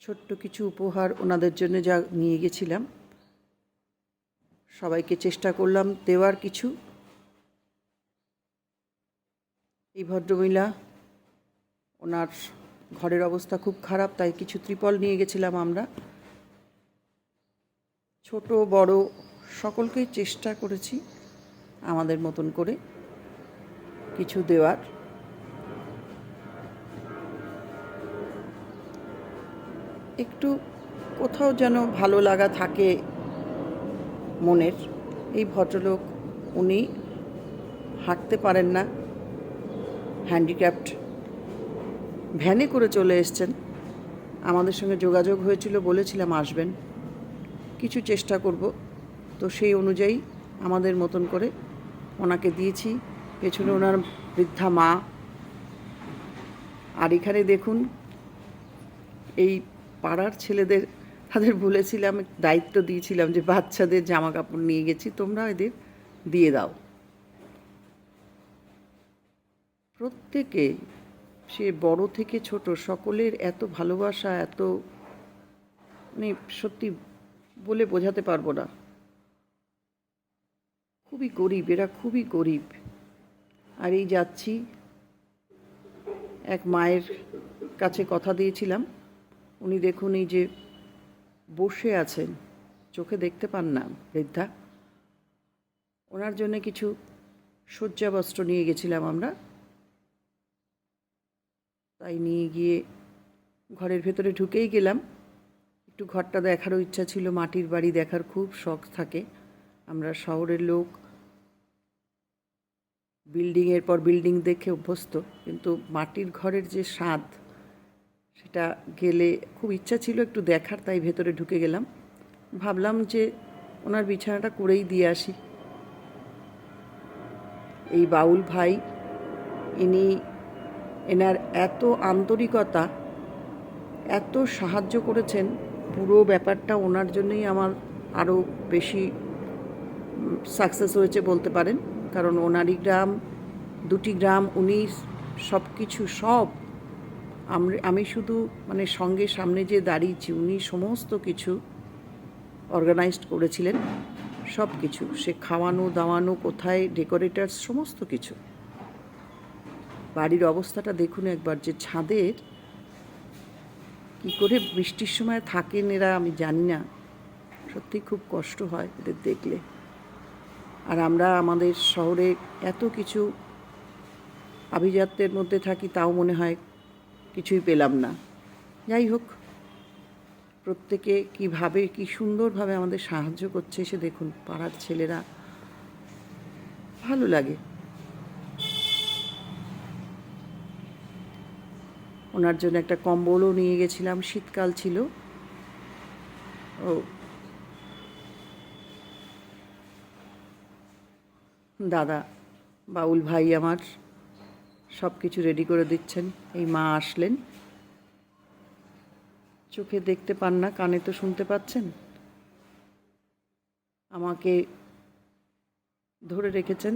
ছোট্ট কিছু উপহার ওনাদের জন্য যা নিয়ে গেছিলাম, সবাইকে চেষ্টা করলাম দেওয়ার কিছু। এই ভদ্রমহিলা, ওনার ঘরের অবস্থা খুব খারাপ, তাই কিছু ত্রিপল নিয়ে গেছিলাম আমরা। ছোট বড় সকলকেই চেষ্টা করেছি আমাদের মতন করে কিছু দেওয়ার। একটু কোথাও যেন ভালো লাগা থাকে মনের। এই ভদ্রলোক, উনি হাঁটতে পারেন না, হ্যান্ডিক্যাপ্ট, ভ্যানে করে চলে এসছেন। আমাদের সঙ্গে যোগাযোগ হয়েছিল, বলেছিলাম আসবেন, কিছু চেষ্টা করব। তো সেই অনুযায়ী আমাদের মতন করে ওনাকে দিয়েছি। পেছনে ওনার বৃদ্ধা মা। আর এখানে দেখুন, এই পাড়ার ছেলেদের, তাদের বলেছিলাম, দায়িত্ব দিয়েছিলাম যে বাচ্চাদের জামা কাপড় নিয়ে গেছি, তোমরা এদের দিয়ে দাও। প্রত্যেকে, সে বড় থেকে ছোট, সকলের এত ভালোবাসা, এত, মানে সত্যি বলে বোঝাতে পারবো না। খুবই গরিব, এরা খুবই গরিব। আর এই যাচ্ছি, এক মায়ের কাছে কথা দিয়েছিলাম, উনি দেখুন এই যে বসে আছেন, চোখে দেখতে পান না বৃদ্ধা। ওনার জন্য কিছু শয্যাবস্ত্র নিয়ে গেছিলাম আমরা, তাই নিয়ে গিয়ে ঘরের ভেতরে ঢুকেই গেলাম। একটু ঘরটা দেখারও ইচ্ছা ছিল, মাটির বাড়ি দেখার খুব শখ থাকে। আমরা শহরের লোক, বিল্ডিংয়ের পর বিল্ডিং দেখে অভ্যস্ত, কিন্তু মাটির ঘরের যে স্বাদ, সেটা গেলে খুব ইচ্ছা ছিল একটু দেখার, তাই ভেতরে ঢুকে গেলাম। ভাবলাম যে ওনার বিছানাটা করেই দিয়ে আসি। এই বাউল ভাই, এনার এত আন্তরিকতা, এত সাহায্য করেছেন, পুরো ব্যাপারটা ওনার জন্যই আমার আরও বেশি সাকসেস হয়েছে বলতে পারেন। কারণ ওনারই গ্রাম, দুটি গ্রাম, উনি সব কিছু, আমি শুধু মানে সঙ্গে সামনে যে দাঁড়িয়েছি, উনি সমস্ত কিছু অর্গানাইজড করেছিলেন। সব কিছু, সে খাওয়ানো দাওয়ানো, কোথায় ডেকোরেটার্স, সমস্ত কিছু। বাড়ির অবস্থাটা দেখুন একবার, যে ছাদের কী করে বৃষ্টির সময় থাকেন এরা আমি জানি না, সত্যি খুব কষ্ট হয় এদের দেখলে। আর আমরা আমাদের শহরে এত কিছু আভিজাত্যের মধ্যে থাকি, তাও মনে হয় কিছুই পেলাম না। যাই হোক, প্রত্যেকে কীভাবে, কী সুন্দরভাবে আমাদের সাহায্য করছে, এসে দেখুন পাড়ার ছেলেরা, ভালো লাগে। ওনার জন্য একটা কম্বলও নিয়ে গেছিলাম, শীতকাল ছিল। ও দাদা, বাউল ভাই আমার সব কিছু রেডি করে দিচ্ছেন। এই মা আসলেন, চোখে দেখতে পান না, কানে তো শুনতে পাচ্ছেন। আমাকে ধরে রেখেছেন,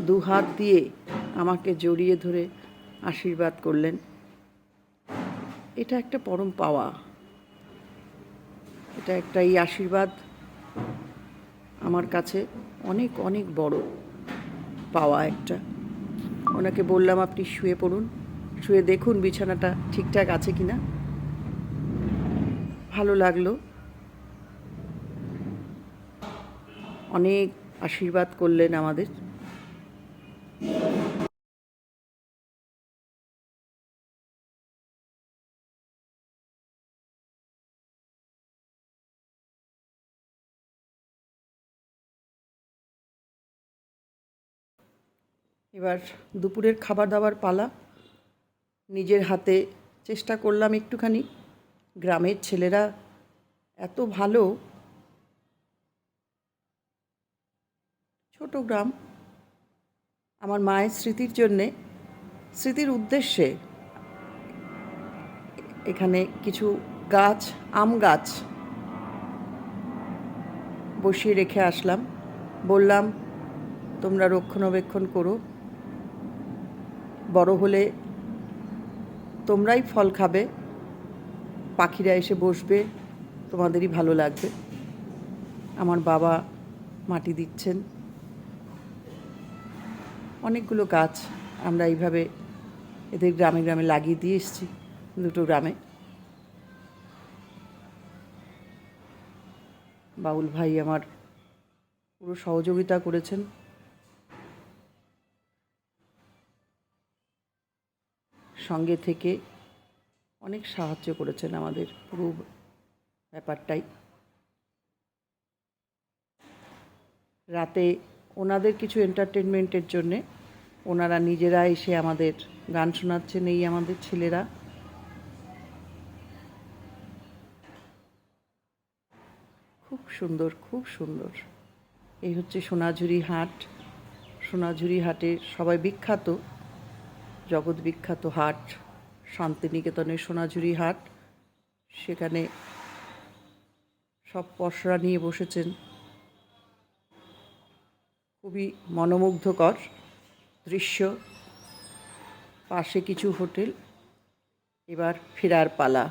দু হাত দিয়ে আমাকে জড়িয়ে ধরে আশীর্বাদ করলেন। এটা একটা পরম পাওয়া, এটা একটা, এই আশীর্বাদ আমার কাছে অনেক অনেক বড় পাওয়া একটা। ওনাকে বললাম আপনি শুয়ে পড়ুন, শুয়ে দেখুন বিছানাটা ঠিকঠাক আছে কি না। ভালো লাগলো, অনেক আশীর্বাদ করলেন আমাদের। এবার দুপুরের খাবার দাবার পালা। নিজের হাতে চেষ্টা করলাম একটুখানি। গ্রামের ছেলেরা এত ভালো, ছোট গ্রাম, আমার মায়ের স্মৃতির জন্যে, স্মৃতির উদ্দেশ্যে এখানে কিছু গাছ, আম গাছ বসিয়ে রেখে আসলাম। বললাম তোমরা রক্ষণাবেক্ষণ করো, বড় হলে তোমরাই ফল খাবে, পাখিরা এসে বসবে, তোমাদেরই ভালো লাগবে। আমার বাবা মাটি দিচ্ছেন। অনেকগুলো গাছ আমরা এইভাবে এদের গ্রামে গ্রামে লাগিয়ে দিয়ে এসেছি, দুটো গ্রামে। বাউল ভাই আমার পুরো সহযোগিতা করেছেন। সঙ্গে থেকে অনেক সাহায্য করেছেন আমাদের পুরো ব্যাপারটাই। রাতে ওনাদের কিছু এন্টারটেনমেন্টের জন্যে ওনারা নিজেরা এসে আমাদের গান শোনাচ্ছেন, এই আমাদের ছেলেরা। খুব সুন্দর, খুব সুন্দর। এই হচ্ছে সোনাঝুরি হাট। সোনাঝুরি হাটে সবাই বিখ্যাত, জগৎ বিখ্যাত হাট, শান্তিনিকেতনের সোনাঝুরি হাট। সেখানে সব পসরা নিয়ে বসেছেন। খুবই মনোমুগ্ধকর দৃশ্য। পাশে কিছু হোটেল। এবার ফেরার পালা।